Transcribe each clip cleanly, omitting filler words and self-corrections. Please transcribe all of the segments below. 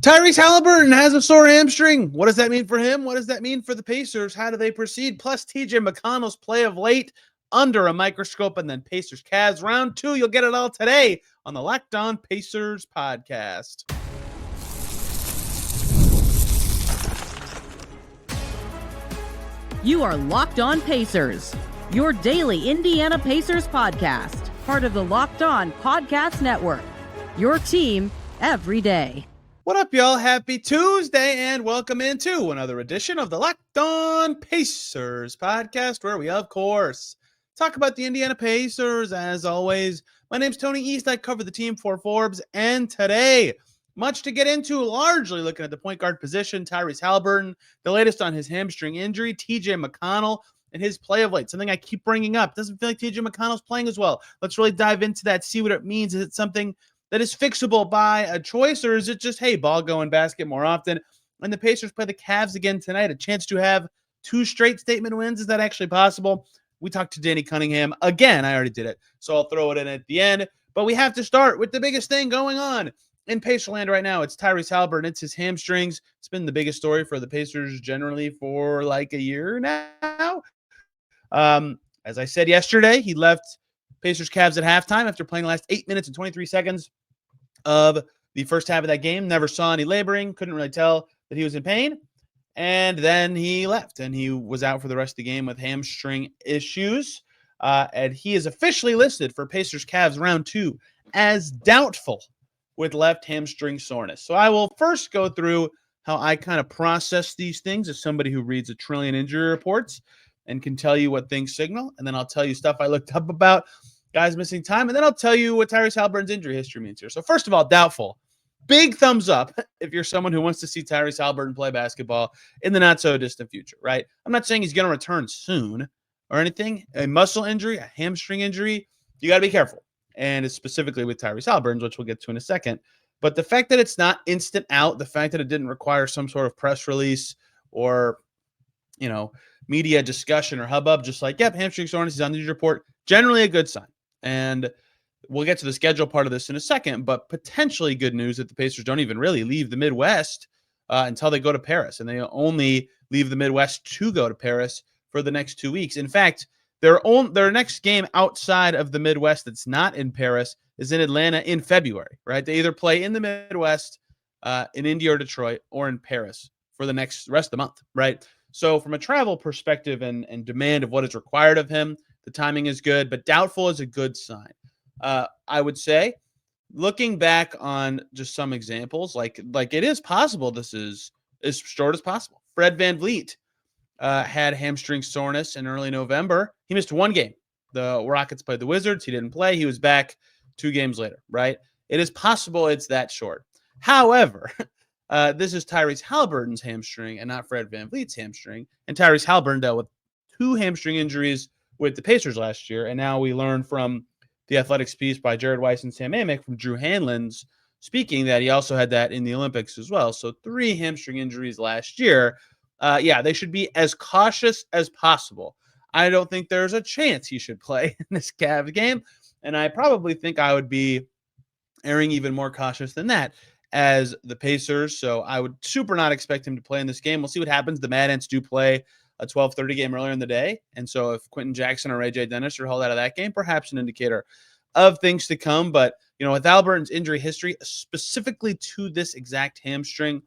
Tyrese Haliburton has a sore hamstring. What does that mean for him? What does that mean for the Pacers? How do they proceed? Plus, TJ McConnell's play of late under a microscope, and then Pacers Cavs round 2. You'll get it all today on the Locked On Pacers podcast. You are Locked On Pacers, your daily Indiana Pacers podcast, part of the Locked On Podcast Network, your team every day. What up, y'all? Happy Tuesday, and welcome into another edition of the Locked On Pacers podcast, where we, of course, talk about the Indiana Pacers. As always, my name's Tony East. I cover the team for Forbes, and today, much to get into, largely looking at the point guard position, Tyrese Haliburton, the latest on his hamstring injury, TJ McConnell, and his play of late, something I keep bringing up. Doesn't feel like TJ McConnell's playing as well. Let's really dive into that, see what it means. Is it something that is fixable by a choice, or is it just, hey, ball going basket more often? And the Pacers play the Cavs again tonight, a chance to have 2 straight statement wins. Is that actually possible? We talked to Danny Cunningham again. I already did it, so I'll throw it in at the end. But we have to start with the biggest thing going on in Pacerland right now. It's Tyrese Haliburton. It's his hamstrings. It's been the biggest story for the Pacers generally for like a year now. As I said yesterday, he left Pacers Cavs at halftime after playing the last 8 minutes and 23 seconds of the first half of that game. Never saw any laboring, couldn't really tell that he was in pain. And then he left, and he was out for the rest of the game with hamstring issues. And he is officially listed for Pacers Cavs round 2 as doubtful with left hamstring soreness. So I will first go through how I kind of process these things as somebody who reads a trillion injury reports and can tell you what things signal. And then I'll tell you stuff I looked up about guys missing time, and then I'll tell you what Tyrese Haliburton's injury history means here. So first of all, doubtful. Big thumbs up if you're someone who wants to see Tyrese Haliburton play basketball in the not-so-distant future, right? I'm not saying he's going to return soon or anything. A muscle injury, a hamstring injury, you got to be careful. And it's specifically with Tyrese Haliburton, which we'll get to in a second. But the fact that it's not instant out, the fact that it didn't require some sort of press release or, media discussion or hubbub, just like, yep, hamstring soreness is on the injury report, generally a good sign. And we'll get to the schedule part of this in a second, but potentially good news that the Pacers don't even really leave the Midwest until they go to Paris. And they only leave the Midwest to go to Paris for the next 2 weeks. In fact, their next game outside of the Midwest that's not in Paris is in Atlanta in February, right? They either play in the Midwest, in India or Detroit, or in Paris for the rest of the month, right? So from a travel perspective and demand of what is required of him, the timing is good, but doubtful is a good sign. I would say, looking back on just some examples, like it is possible this is as short as possible. Fred VanVleet had hamstring soreness in early November. He missed 1 game. The Rockets played the Wizards. He didn't play. He was back 2 games later, right? It is possible it's that short. However, this is Tyrese Haliburton's hamstring and not Fred VanVleet's hamstring. And Tyrese Haliburton dealt with 2 hamstring injuries with the Pacers last year. And now we learn from the Athletics piece by Jared Weiss and Sam Amick from Drew Hanlon's speaking that he also had that in the Olympics as well. So 3 hamstring injuries last year. They should be as cautious as possible. I don't think there's a chance he should play in this Cavs game. And I probably think I would be erring even more cautious than that as the Pacers. So I would super not expect him to play in this game. We'll see what happens. The Mad Ants do play a 12:30 game earlier in the day. And so if Quentin Jackson or AJ Dennis are held out of that game, perhaps an indicator of things to come. But, with Haliburton's injury history, specifically to this exact hamstring,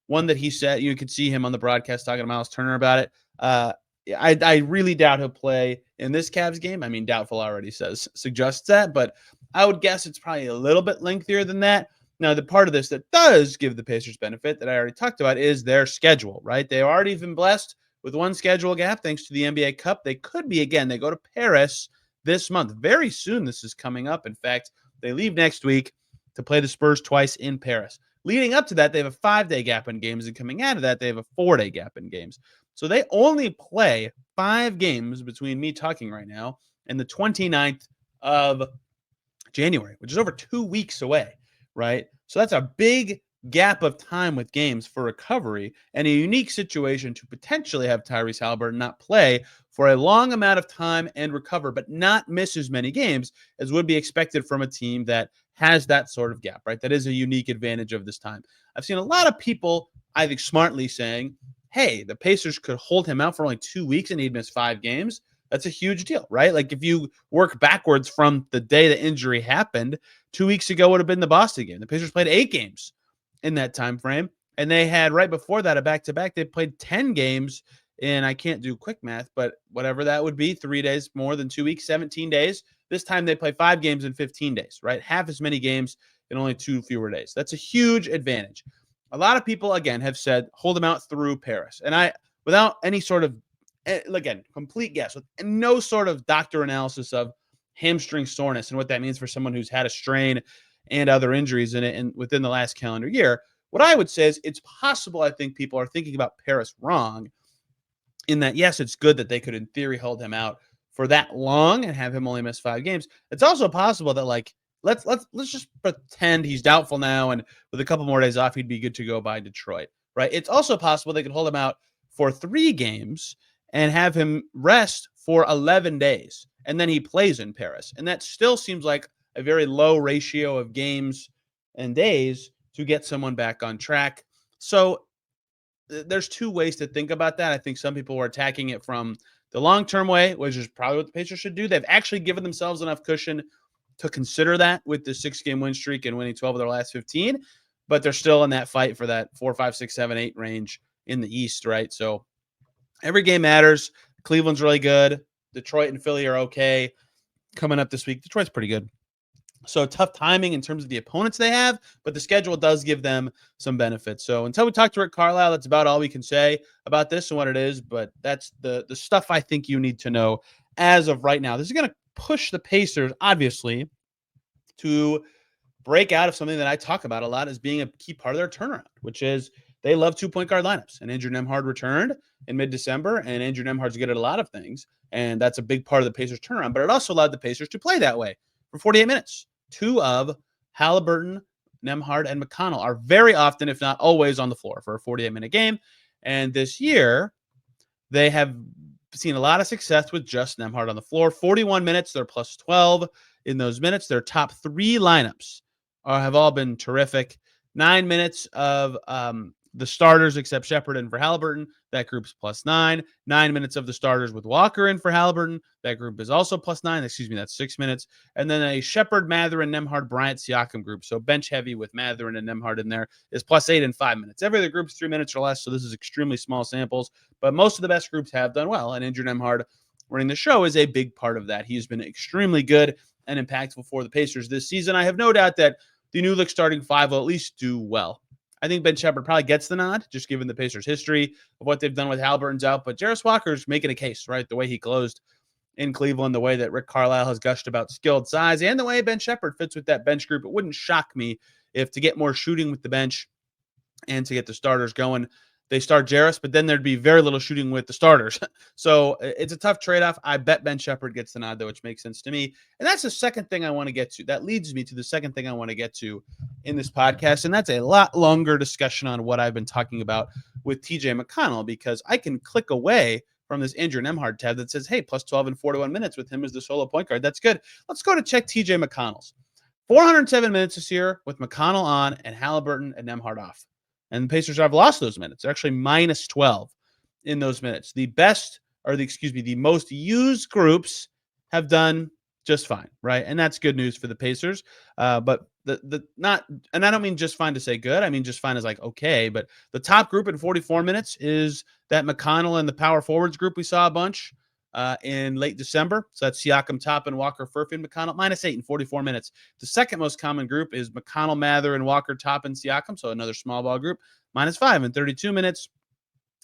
one that he said, you could see him on the broadcast talking to Myles Turner about it. I really doubt he'll play in this Cavs game. I mean, doubtful already suggests that, but I would guess it's probably a little bit lengthier than that. Now, the part of this that does give the Pacers benefit that I already talked about is their schedule, right? They've already been blessed with 1 schedule gap thanks to the NBA Cup. They could be again. They go to Paris this month. Very soon this is coming up. In fact, they leave next week to play the Spurs twice in Paris. Leading up to that, they have a 5-day gap in games, and coming out of that, they have a 4-day gap in games. So they only play 5 games between me talking right now and the 29th of January, which is over 2 weeks away, right? So that's a big gap of time with games for recovery and a unique situation to potentially have Tyrese Haliburton not play for a long amount of time and recover, but not miss as many games as would be expected from a team that has that sort of gap, right? That is a unique advantage of this time. I've seen a lot of people, I think smartly saying, hey, the Pacers could hold him out for only 2 weeks and he'd miss 5 games. That's a huge deal, right? Like if you work backwards from the day the injury happened, 2 weeks ago would have been the Boston game. The Pacers played 8 games in that time frame. And they had right before that a back-to-back. They played 10 games in, I can't do quick math, but whatever that would be, 3 days more than 2 weeks, 17 days. This time they play 5 games in 15 days, right? Half as many games in only 2 fewer days. That's a huge advantage. A lot of people, again, have said hold him out through Paris. And I, without any sort of, again, complete guess, with no sort of doctor analysis of hamstring soreness and what that means for someone who's had a strain and other injuries in it and within the last calendar year, what I would say is it's possible I think people are thinking about Paris wrong in that, yes, it's good that they could, in theory, hold him out for that long and have him only miss 5 games. It's also possible that, like, let's just pretend he's doubtful now, and with a couple more days off, he'd be good to go by Detroit, right? It's also possible they could hold him out for 3 games and have him rest for 11 days, and then he plays in Paris. And that still seems like a very low ratio of games and days to get someone back on track. So there's 2 ways to think about that. I think some people are attacking it from the long-term way, which is probably what the Pacers should do. They've actually given themselves enough cushion to consider that with the 6-game win streak and winning 12 of their last 15, but they're still in that fight for that 4, 5, 6, 7, 8 range in the East, right? So every game matters. Cleveland's really good. Detroit and Philly are okay. Coming up this week, Detroit's pretty good. So tough timing in terms of the opponents they have, but the schedule does give them some benefits. So until we talk to Rick Carlisle, that's about all we can say about this and what it is. But that's the stuff I think you need to know as of right now. This is going to push the Pacers, obviously, to break out of something that I talk about a lot as being a key part of their turnaround, which is they love 2-point guard lineups. And Andrew Nembhard returned in mid-December, and Andrew Nembhard's good at a lot of things. And that's a big part of the Pacers turnaround. But it also allowed the Pacers to play that way for 48 minutes. 2 of Haliburton, Nembhard, and McConnell are very often, if not always, on the floor for a 48-minute game. And this year, they have seen a lot of success with just Nembhard on the floor. 41 minutes, they're plus 12 in those minutes. Their top 3 lineups have all been terrific. 9 minutes of the starters except Shepherd in for Haliburton. That group's plus 9. 9 minutes of the starters with Walker in for Haliburton. That group is also plus 9. Excuse me, that's 6 minutes. And then a Shepherd, Mathurin, Nembhard, Bryant, Siakam group. So bench heavy with Mathurin and Nembhard in there is plus 8 in 5 minutes. Every other group's 3 minutes or less, so this is extremely small samples. But most of the best groups have done well, and Andrew Nembhard running the show is a big part of that. He's been extremely good and impactful for the Pacers this season. I have no doubt that the new look starting 5 will at least do well. I think Ben Shepherd probably gets the nod, just given the Pacers' history of what they've done with Haliburton's out. But Jarris Walker's making a case, right? The way he closed in Cleveland, the way that Rick Carlisle has gushed about skilled size, and the way Ben Shepherd fits with that bench group. It wouldn't shock me if to get more shooting with the bench and to get the starters going, they start Jarris, but then there'd be very little shooting with the starters. So it's a tough trade-off. I bet Ben Shepherd gets the nod, though, which makes sense to me. And that's the second thing I want to get to. That leads me to the second thing I want to get to in this podcast, and that's a lot longer discussion on what I've been talking about with TJ McConnell, because I can click away from this Andrew Nembhard tab that says, hey, plus 12 and 41 minutes with him as the solo point guard. That's good. Let's go to check TJ McConnell's. 407 minutes this year with McConnell on and Haliburton and Nembhard off. And the Pacers have lost those minutes. They're actually minus 12 in those minutes. The most used groups have done just fine, right? And that's good news for the Pacers. But and I don't mean just fine to say good. I mean just fine as like okay. But the top group in 44 minutes is that McConnell and the power forwards group we saw a bunch in late December. So that's Siakam, Toppin, Walker, Furphy, McConnell, minus 8 in 44 minutes. The second most common group is McConnell, Mather, Walker, Toppin, Siakam. So another small ball group, minus 5 in 32 minutes.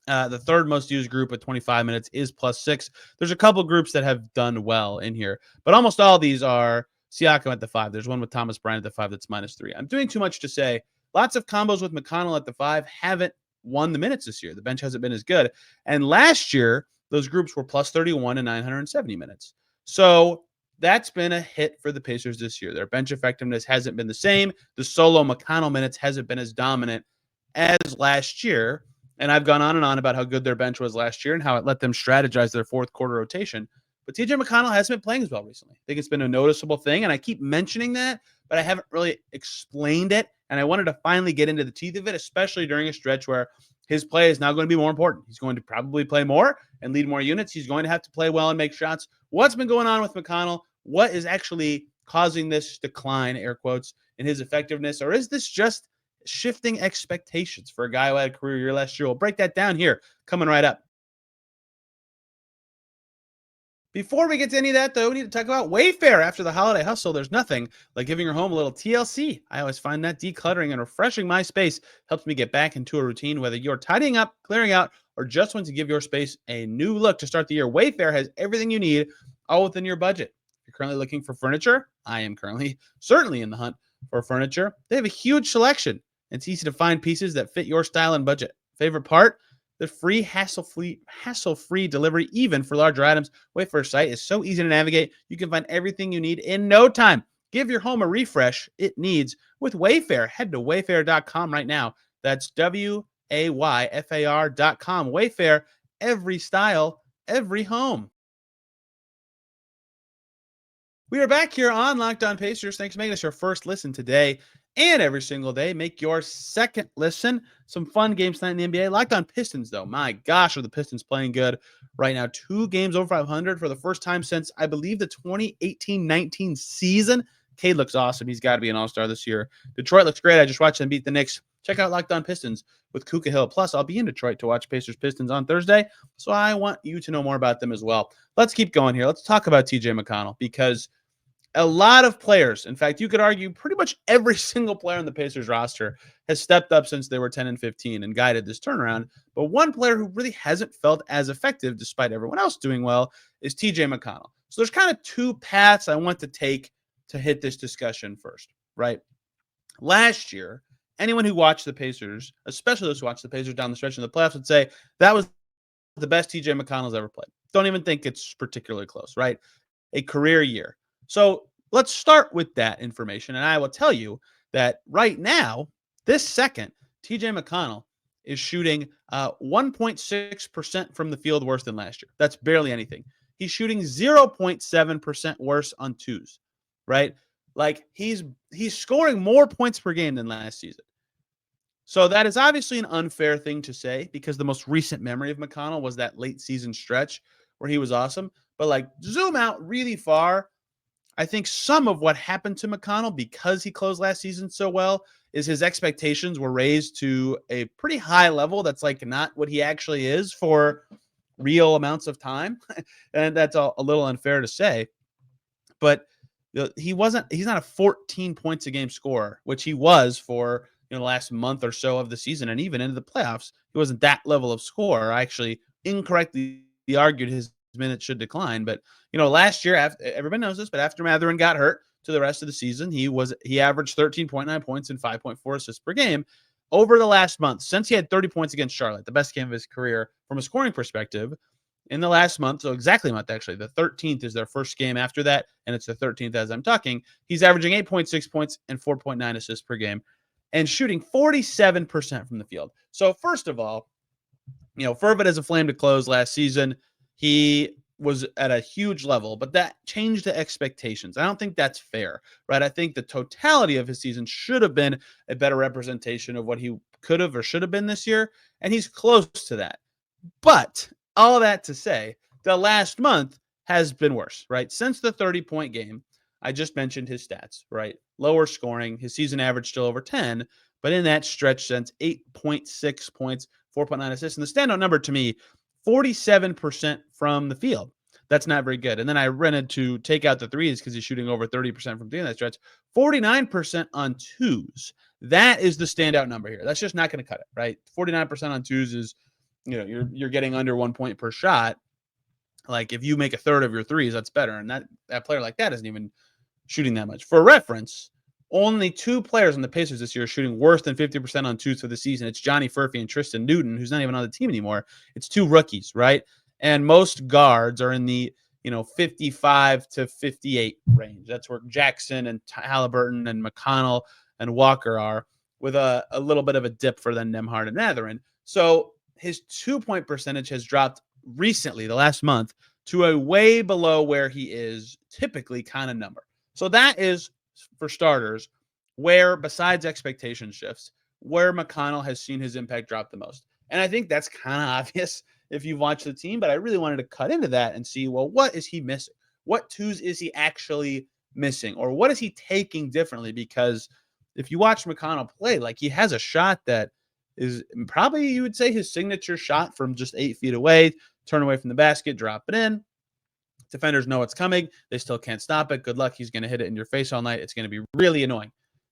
The third most used group at 25 minutes is plus 6. There's a couple groups that have done well in here, but almost all these are Siakam at the 5. There's one with Thomas Bryant at the 5 that's minus 3. I'm doing too much to say. Lots of combos with McConnell at the 5 haven't won the minutes this year. The bench hasn't been as good. And last year, those groups were plus 31 and 970 minutes. So that's been a hit for the Pacers this year. Their bench effectiveness hasn't been the same. The solo McConnell minutes hasn't been as dominant as last year. And I've gone on and on about how good their bench was last year and how it let them strategize their fourth quarter rotation. But TJ McConnell hasn't been playing as well recently. I think it's been a noticeable thing. And I keep mentioning that but I haven't really explained it. And I wanted to finally get into the teeth of it, especially during a stretch where his play is now going to be more important. He's going to probably play more and lead more units. He's going to have to play well and make shots. What's been going on with McConnell? What is actually causing this decline, air quotes, in his effectiveness? Or is this just shifting expectations for a guy who had a career year last year? We'll break that down here, coming right up. Before we get to any of that, though, we need to talk about WayFair. After the holiday hustle, there's nothing like giving your home a little TLC. I always find that decluttering and refreshing my space helps me get back into a routine, whether you're tidying up, clearing out, or just want to give your space a new look to start the year. WayFair has everything you need, all within your budget. If you're currently looking for furniture, I am currently certainly in the hunt for furniture. They have a huge selection. It's easy to find pieces that fit your style and budget. Favorite part? The free hassle-free delivery, even for larger items. Wayfair's site is so easy to navigate. You can find everything you need in no time. Give your home a refresh it needs with Wayfair. Head to wayfair.com right now. That's WAYFAR.com. Wayfair, every style, every home. We are back here on Locked On Pacers. Thanks for making us your first listen today and every single day. Make your second listen. Some fun games tonight in the NBA. Locked On Pistons, though. My gosh, are the Pistons playing good right now. 2 games over 500 for the first time since, I believe, the 2018-19 season. Cade looks awesome. He's got to be an all-star this year. Detroit looks great. I just watched them beat the Knicks. Check out Locked On Pistons with Kuka Hill. Plus, I'll be in Detroit to watch Pacers Pistons on Thursday, so I want you to know more about them as well. Let's keep going here. Let's talk about TJ McConnell, because a lot of players, in fact, you could argue pretty much every single player on the Pacers roster has stepped up since they were 10-15 and guided this turnaround. But one player who really hasn't felt as effective, despite everyone else doing well, is TJ McConnell. So there's kind of 2 paths I want to take to hit this discussion first, right? Last year, anyone who watched the Pacers, especially those who watched the Pacers down the stretch in the playoffs, would say that was the best TJ McConnell's ever played. Don't even think it's particularly close, right? A career year. So let's start with that information. And I will tell you that right now, this second, TJ McConnell is shooting 1.6% from the field worse than last year. That's barely anything. He's shooting 0.7% worse on twos, right? Like he's scoring more points per game than last season. So that is obviously an unfair thing to say, because the most recent memory of McConnell was that late season stretch where he was awesome. But like, zoom out really far, I think some of what happened to McConnell, because he closed last season so well, is his expectations were raised to a pretty high level that's like not what he actually is for real amounts of time. And that's a little unfair to say. But he's not a 14 points a game scorer, which he was for the last month or so of the season, and even into the playoffs. He wasn't that level of scorer. I actually incorrectly argued his minutes should decline. But last year, everybody knows this, but after Mathurin got hurt to the rest of the season, he averaged 13.9 points and 5.4 assists per game over the last month, since he had 30 points against Charlotte, the best game of his career from a scoring perspective in the last month. So exactly a month, actually. The 13th is their first game after that, and it's the 13th as I'm talking. He's averaging 8.6 points and 4.9 assists per game and shooting 47% from the field. So first of all, fervent as a flame to close last season. He was at a huge level, but that changed the expectations. I don't think that's fair, right? I think the totality of his season should have been a better representation of what he could have or should have been this year, and he's close to that. But all that to say, the last month has been worse, right? Since the 30-point game, I just mentioned his stats, right? Lower scoring, his season average still over 10, but in that stretch since 8.6 points, 4.9 assists. And the standout number to me, 47% from the field. That's not very good. And then I rented to take out the threes because he's shooting over 30% from that stretch. 49% on twos. That is the standout number here. That's just not going to cut it, right? 49% on twos is, you're getting under 1 point per shot. Like if you make a third of your threes, that's better. And that player like that isn't even shooting that much. For reference, only 2 players on the Pacers this year are shooting worse than 50% on twos for the season. It's Johnny Furphy and Tristan Newton, who's not even on the team anymore. It's 2 rookies, right? And most guards are in the 55 to 58 range. That's where Jackson and Haliburton and McConnell and Walker are, with a little bit of a dip for then Nembhard and Mathurin. So his 2-point percentage has dropped recently, the last month, to a way below where he is typically kind of number. So that is for starters, where besides expectation shifts, where McConnell has seen his impact drop the most. And I think that's kind of obvious if you've watched the team, but I really wanted to cut into that and see, well, what is he missing? What twos is he actually missing? Or what is he taking differently? Because if you watch McConnell play, like he has a shot that is probably, you would say, his signature shot from just 8 feet away, turn away from the basket, drop it in. Defenders know it's coming. They still can't stop it. Good luck. He's going to hit it in your face all night. It's going to be really annoying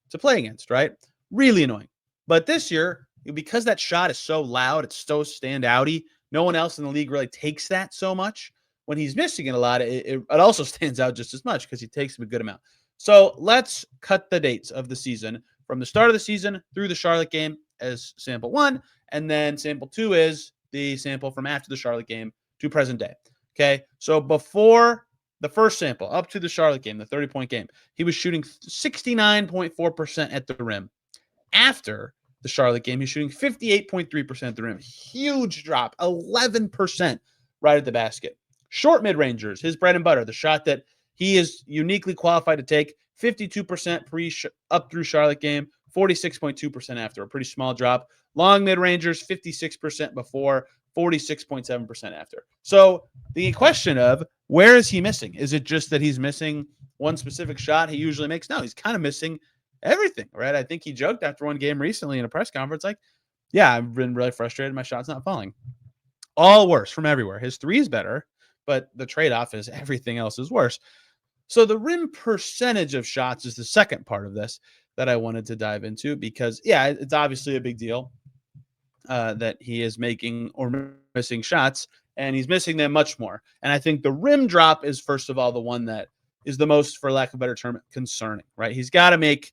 to play against, right? Really annoying. But this year, because that shot is so loud, it's so standouty, no one else in the league really takes that so much. When he's missing it a lot, it also stands out just as much because he takes a good amount. So let's cut the dates of the season from the start of the season through the Charlotte game as sample 1, and then sample 2 is the sample from after the Charlotte game to present day. Okay, so before the first sample, up to the Charlotte game, the 30-point game, he was shooting 69.4% at the rim. After the Charlotte game, he's shooting 58.3% at the rim. Huge drop, 11% right at the basket. Short mid-rangers, his bread and butter, the shot that he is uniquely qualified to take, 52% up through Charlotte game, 46.2% after, a pretty small drop. Long mid-rangers, 56% before, 46.7% after. So the question of where is he missing? Is it just that he's missing one specific shot he usually makes? No, he's kind of missing everything, right? I think he joked after one game recently in a press conference, like, yeah, I've been really frustrated. My shot's not falling. All worse from everywhere. His three is better, but the trade-off is everything else is worse. So the rim percentage of shots is the second part of this that I wanted to dive into because, yeah, it's obviously a big deal that he is making or missing shots, and he's missing them much more. And I think the rim drop is, first of all, the one that is the most, for lack of a better term, concerning, right? He's got to make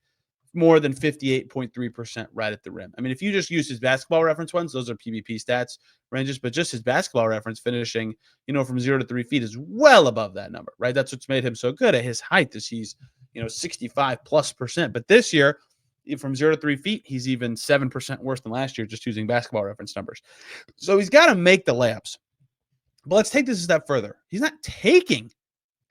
more than 58.3% right at the rim. I mean, if you just use his basketball reference ones, those are PvP stats ranges, but just his basketball reference finishing, from 0 to 3 feet is well above that number, right? That's what's made him so good at his height is he's, 65+%. But this year, from 0 to 3 feet, he's even 7% worse than last year, just using basketball reference numbers. So he's got to make the layups. But let's take this a step further. He's not taking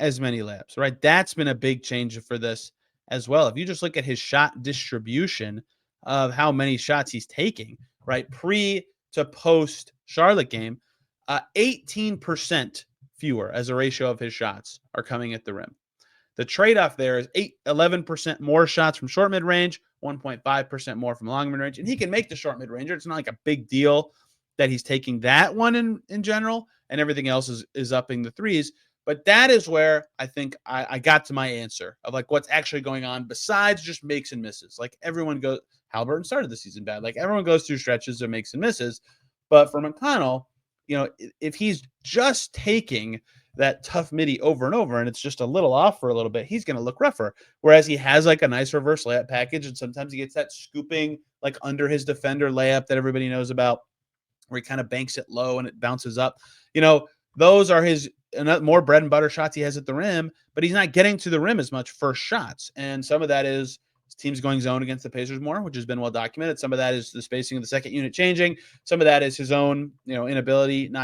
as many layups, right? That's been a big change for this as well. If you just look at his shot distribution of how many shots he's taking, right? Pre to post Charlotte game, 18% fewer as a ratio of his shots are coming at the rim. The trade-off there is 11% more shots from short mid-range, 1.5% more from long mid-range. And he can make the short mid-ranger. It's not like a big deal that he's taking that one in general, and everything else is upping the threes. But that is where I think I got to my answer of like what's actually going on besides just makes and misses. Like everyone goes, Haliburton started the season bad. Like everyone goes through stretches of makes and misses. But for McConnell, if he's just taking that tough midi over and over and it's just a little off for a little bit, he's going to look rougher. Whereas he has like a nice reverse layup package, and sometimes he gets that scooping like under his defender layup that everybody knows about, where he kind of banks it low and it bounces up. Those are his more bread and butter shots he has at the rim, but he's not getting to the rim as much first shots. And some of that is teams going zone against the Pacers more, which has been well documented. Some of that is the spacing of the second unit changing. Some of that is his own, not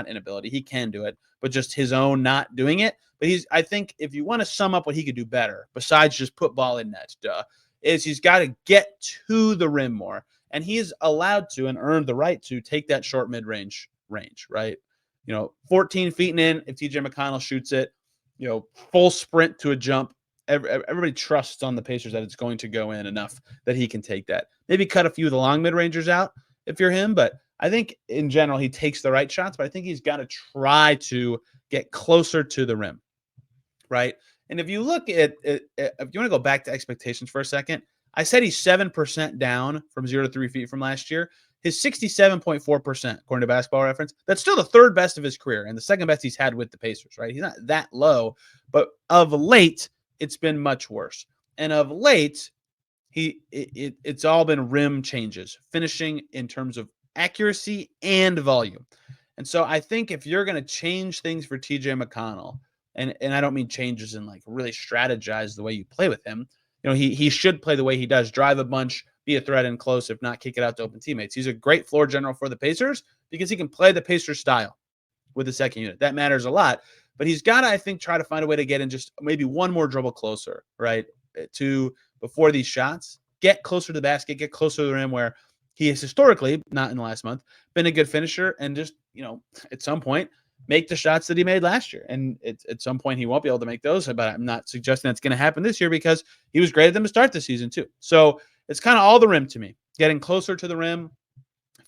inability. He can do it, but just his own not doing it. But I think if you want to sum up what he could do better, besides just put ball in net, is he's got to get to the rim more. And he's allowed to and earned the right to take that short mid-range range, right? 14 feet and in, if TJ McConnell shoots it, full sprint to a jump. Everybody trusts on the Pacers that it's going to go in enough that he can take that. Maybe cut a few of the long mid-rangers out if you're him, but I think in general he takes the right shots, but I think he's got to try to get closer to the rim, right? And if you look at if you want to go back to expectations for a second, I said he's 7% down from 0 to 3 feet from last year. His 67.4%, according to Basketball Reference, that's still the third best of his career and the second best he's had with the Pacers, right? He's not that low, but of late, it's been much worse. And of late, it's all been rim changes, finishing in terms of accuracy and volume. And so I think if you're going to change things for TJ McConnell, and I don't mean changes in like really strategize the way you play with him, he should play the way he does, drive a bunch, be a threat in close, if not kick it out to open teammates. He's a great floor general for the Pacers because he can play the Pacers style with the second unit. That matters a lot. But he's got to, I think, try to find a way to get in just maybe one more dribble closer, right? to before these shots, get closer to the basket, get closer to the rim where he has historically, not in the last month, been a good finisher, and just, at some point, make the shots that he made last year. And at some point, he won't be able to make those, but I'm not suggesting that's going to happen this year because he was great at them to start the season too. So it's kind of all the rim to me, getting closer to the rim,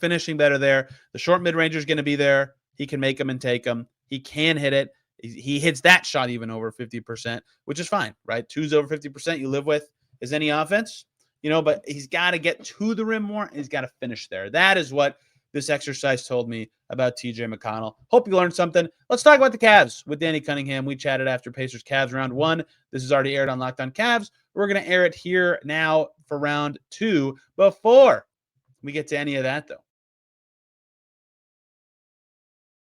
finishing better there. The short mid-ranger is going to be there. He can make them and take them. He can hit it. He hits that shot even over 50%, which is fine, right? 2's over 50% you live with is any offense, but he's got to get to the rim more. And he's got to finish there. That is what this exercise told me about TJ McConnell. Hope you learned something. Let's talk about the Cavs with Danny Cunningham. We chatted after Pacers Cavs round 1. This is already aired on Locked On Cavs. We're going to air it here now for round 2 before we get to any of that, though.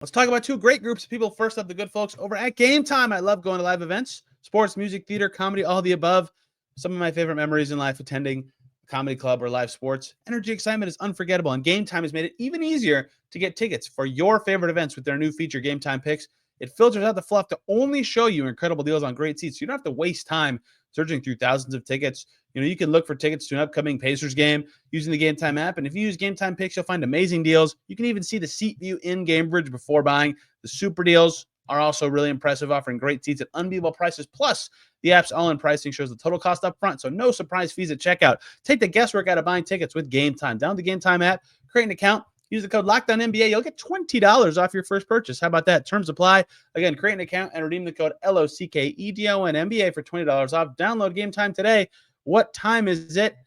Let's talk about 2 great groups of people. First up, the good folks over at Game Time. I love going to live events, sports, music, theater, comedy, all the above. Some of my favorite memories in life attending a comedy club or live sports. Energy, excitement is unforgettable, and Game Time has made it even easier to get tickets for your favorite events with their new feature, Game Time Picks. It filters out the fluff to only show you incredible deals on great seats. You don't have to waste time searching through thousands of tickets. You can look for tickets to an upcoming Pacers game using the Game Time app. And if you use Game Time Picks, you'll find amazing deals. You can even see the seat view in Gamebridge before buying. The super deals are also really impressive, offering great seats at unbeatable prices. Plus, the app's all-in pricing shows the total cost up front, so no surprise fees at checkout. Take the guesswork out of buying tickets with Game Time. Download the Game Time app, create an account, use the code LOCKEDONNBA. You'll get $20 off your first purchase. How about that? Terms apply. Again, create an account and redeem the code LOCKEDONNBA for $20 off. Download Game Time today. What time is it?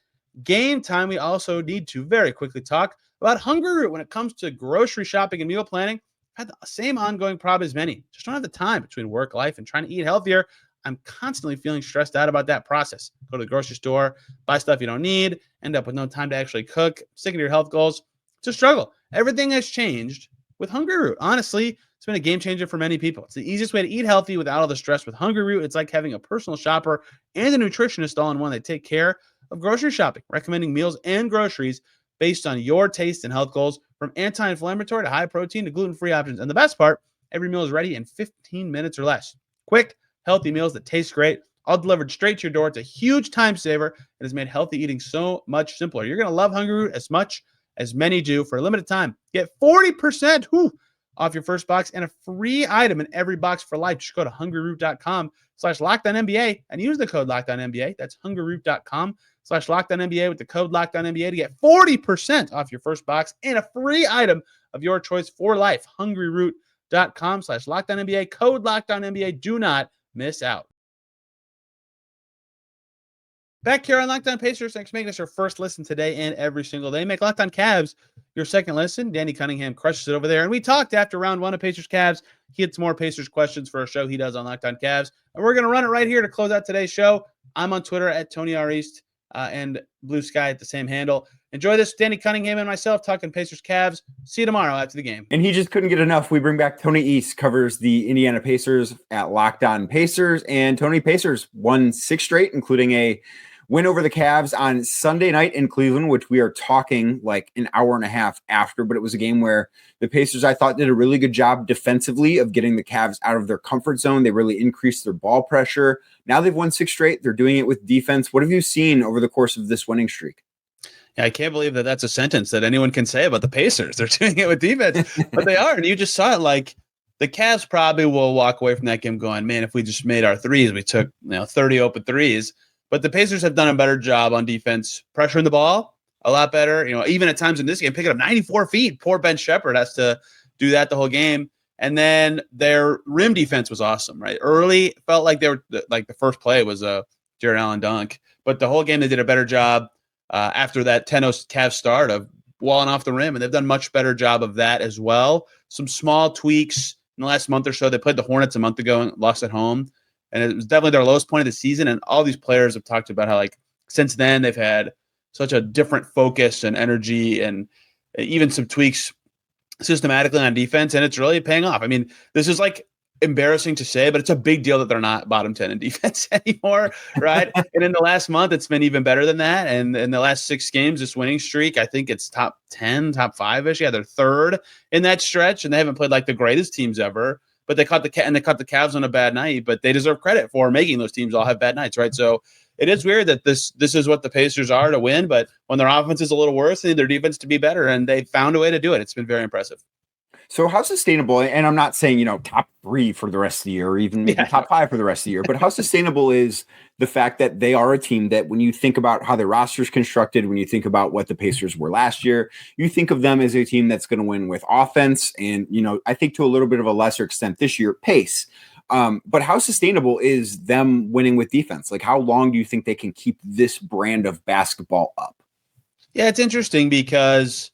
Game time. We also need to very quickly talk about Hungryroot when it comes to grocery shopping and meal planning. I've had the same ongoing problem as many. Just don't have the time between work, life, and trying to eat healthier. I'm constantly feeling stressed out about that process. Go to the grocery store, buy stuff you don't need, end up with no time to actually cook, sticking to your health goals. It's a struggle. Everything has changed with Hungryroot. Honestly, it's been a game changer for many people. It's the easiest way to eat healthy without all the stress. With Hungryroot, it's like having a personal shopper and a nutritionist all in one. They take care of grocery shopping, recommending meals and groceries based on your taste and health goals, from anti-inflammatory to high protein to gluten-free options. And the best part, every meal is ready in 15 minutes or less. Quick, healthy meals that taste great, all delivered straight to your door. It's a huge time saver and has made healthy eating so much simpler. You're going to love Hungryroot as much as many do. For a limited time, get 40% off your first box and a free item in every box for life. Just go to hungryroot.com/LockedOnNBA and use the code LockedOnNBA. That's hungryroot.com/LockedOnNBA with the code LockedOnNBA to get 40% off your first box and a free item of your choice for life. hungryroot.com/LockedOnNBA, code LockedOnNBA. Do not miss out. Back here on Locked On Pacers. Thanks for making us your first listen today and every single day. Make Locked On Cavs your second listen. Danny Cunningham crushes it over there. And we talked after round 1 of Pacers Cavs. He had some more Pacers questions for a show he does on Locked On Cavs. And we're going to run it right here to close out today's show. I'm on Twitter at Tony R. East and Blue Sky at the same handle. Enjoy this. Danny Cunningham and myself talking Pacers Cavs. See you tomorrow after the game. And he just couldn't get enough. We bring back Tony East, covers the Indiana Pacers at Locked On Pacers. And Tony, Pacers won 6 straight, including a win over the Cavs on Sunday night in Cleveland, which we are talking like an hour and a half after. But it was a game where the Pacers, I thought, did a really good job defensively of getting the Cavs out of their comfort zone. They really increased their ball pressure. Now they've won 6 straight. They're doing it with defense. What have you seen over the course of this winning streak? Yeah, I can't believe that that's a sentence that anyone can say about the Pacers. They're doing it with defense, but they are. And you just saw it. Like, the Cavs probably will walk away from that game going, man, if we just made our threes, we took 30 open threes. But the Pacers have done a better job on defense, pressuring the ball a lot better. Even at times in this game, picking up 94 feet. Poor Ben Shepherd has to do that the whole game. And then their rim defense was awesome, right? Early, felt like they were like the first play was a Jared Allen dunk. But the whole game, they did a better job after that 10-0 Cavs start of walling off the rim. And they've done much better job of that as well. Some small tweaks in the last month or so. They played the Hornets a month ago and lost at home. And it was definitely their lowest point of the season. And all these players have talked about how, like, since then they've had such a different focus and energy and even some tweaks systematically on defense. And it's really paying off. I mean, this is like embarrassing to say, but it's a big deal that they're not bottom 10 in defense anymore, right? And in the last month, it's been even better than that. And in the last 6 games, this winning streak, I think it's top 10, top 5-ish. Yeah, they're third in that stretch. And they haven't played like the greatest teams ever. but they caught the Cavs on a bad night, but they deserve credit for making those teams all have bad nights, right? So it is weird that this is what the Pacers are to win, but when their offense is a little worse, they need their defense to be better, and they found a way to do it. It's been very impressive. So how sustainable, and I'm not saying, top 3 for the rest of the year, or even maybe top 5 for the rest of the year, but how sustainable is the fact that they are a team that when you think about how their roster is constructed, when you think about what the Pacers were last year, you think of them as a team that's going to win with offense and, I think to a little bit of a lesser extent this year, pace. But how sustainable is them winning with defense? Like, how long do you think they can keep this brand of basketball up? Yeah, it's interesting because,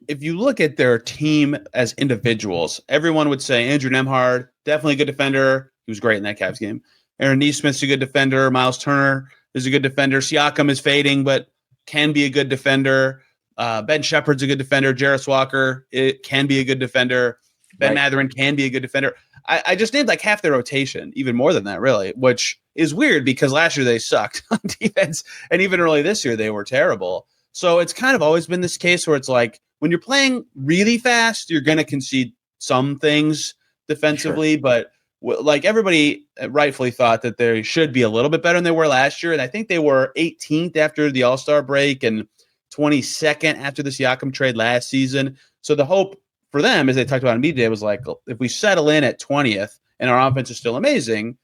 if you look at their team as individuals, everyone would say Andrew Nembhard, definitely a good defender. He was great in that Cavs game. Aaron Nesmith's a good defender. Myles Turner is a good defender. Siakam is fading, but can be a good defender. Ben Shepherd's a good defender. Jarris Walker can be a good defender. Ben Mathurin can be a good defender. I just named like half their rotation, even more than that, really, which is weird because last year they sucked on defense, and even early this year they were terrible. So it's kind of always been this case where it's like when you're playing really fast, you're going to concede some things defensively, sure. But like everybody rightfully thought that they should be a little bit better than they were last year. And I think they were 18th after the All-Star break and 22nd after the Siakam trade last season. So the hope for them, as they talked about in media day, was like, if we settle in at 20th and our offense is still amazing,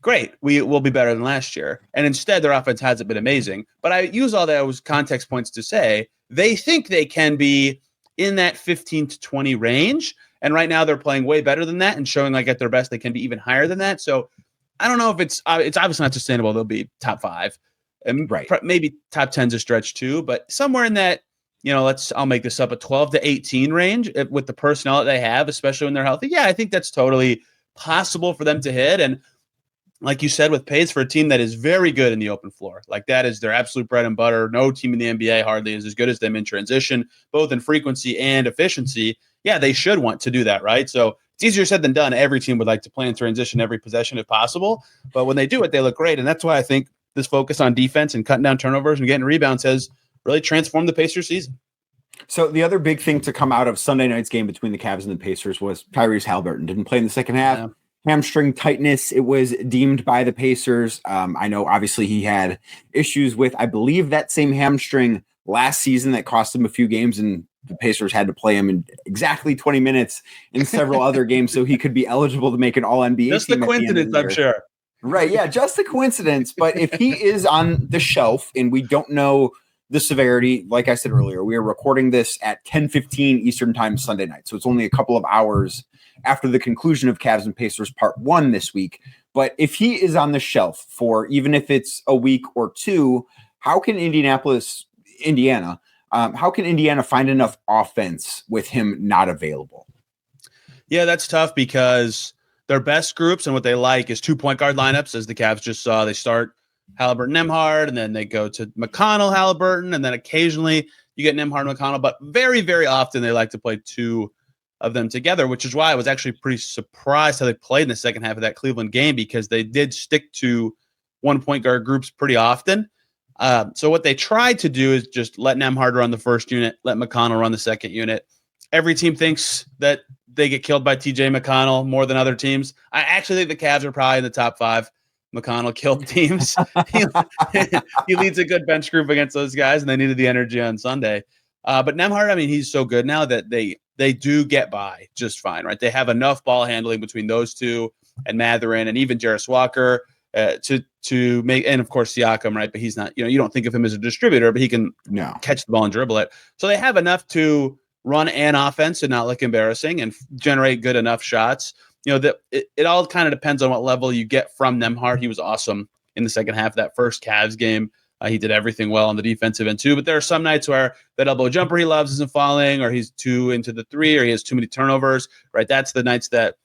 great, we will be better than last year. And instead, their offense hasn't been amazing. But I use all those context points to say they think they can be in that 15 to 20 range. And right now they're playing way better than that and showing like at their best they can be even higher than that. So I don't know if it's obviously not sustainable. They'll be top 5 and maybe top 10's a stretch too, but somewhere in that, I'll make this up, a 12 to 18 range with the personnel that they have, especially when they're healthy. Yeah, I think that's totally possible for them to hit. And like you said, with pace for a team that is very good in the open floor, like that is their absolute bread and butter. No team in the NBA hardly is as good as them in transition, both in frequency and efficiency. Yeah, they should want to do that, right? So it's easier said than done. Every team would like to play in transition every possession if possible. But when they do it, they look great. And that's why I think this focus on defense and cutting down turnovers and getting rebounds has really transformed the Pacers season. So the other big thing to come out of Sunday night's game between the Cavs and the Pacers was Tyrese Haliburton didn't play in the second half. Yeah. Hamstring tightness, it was deemed by the Pacers. I know obviously he had issues with, I believe, that same hamstring last season that cost him a few games, and the Pacers had to play him in exactly 20 minutes in several other games so he could be eligible to make an All-NBA just team. Just a coincidence, I'm sure. Right, yeah, just a coincidence. But if he is on the shelf and we don't know the severity, like I said earlier, we are recording this at 10:15 Eastern time Sunday night. So it's only a couple of hours after the conclusion of Cavs and Pacers part 1 this week. But if he is on the shelf for even if it's a week or two, how can Indiana find enough offense with him not available? Yeah, that's tough because their best groups and what they like is 2 point guard lineups, as the Cavs just saw. They start Haliburton, Nembhard, and then they go to McConnell, Haliburton, and then occasionally you get Nembhard, McConnell, but very, very often they like to play 2 of them together, which is why I was actually pretty surprised how they played in the second half of that Cleveland game, because they did stick to 1 point guard groups pretty often. So what they tried to do is just let Nembhard run the first unit, let McConnell run the second unit. Every team thinks that they get killed by TJ McConnell more than other teams. I actually think the Cavs are probably in the top 5 McConnell killed teams. He leads a good bench group against those guys, and they needed the energy on Sunday. But Nembhard, I mean, he's so good now that they do get by just fine, right? They have enough ball handling between those two and Mathurin and even Jarris Walker to make, and of course Siakam, right? But he's not, you don't think of him as a distributor, but he can catch the ball and dribble it. So they have enough to run an offense and not look embarrassing and generate good enough shots. It all kind of depends on what level you get from Nembhard. He was awesome in the second half of that first Cavs game. He did everything well on the defensive end too, but there are some nights where that elbow jumper he loves isn't falling, or he's too into the 3, or he has too many turnovers, right? That's the nights that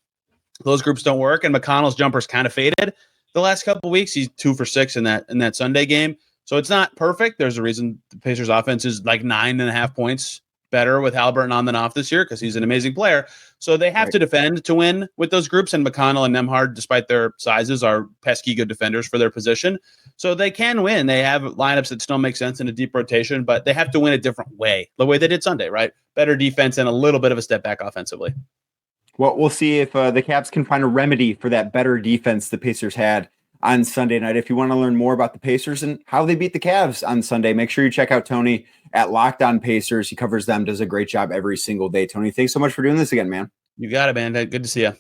those groups don't work. And McConnell's jumper's kind of faded the last couple of weeks. He's 2 for 6 in that Sunday game. So it's not perfect. There's a reason the Pacers offense is like 9.5 points better with Haliburton on than off this year, because he's an amazing player. So they have to defend to win with those groups, and McConnell and Nembhard, despite their sizes, are pesky good defenders for their position. So they can win. They have lineups that still make sense in a deep rotation, but they have to win a different way, the way they did Sunday, right? Better defense and a little bit of a step back offensively. Well, we'll see if the Cavs can find a remedy for that better defense the Pacers had on Sunday night. If you want to learn more about the Pacers and how they beat the Cavs on Sunday, make sure you check out Tony at Locked On Pacers. He covers them, does a great job every single day. Tony, thanks so much for doing this again, man. You got it, man. Good to see you.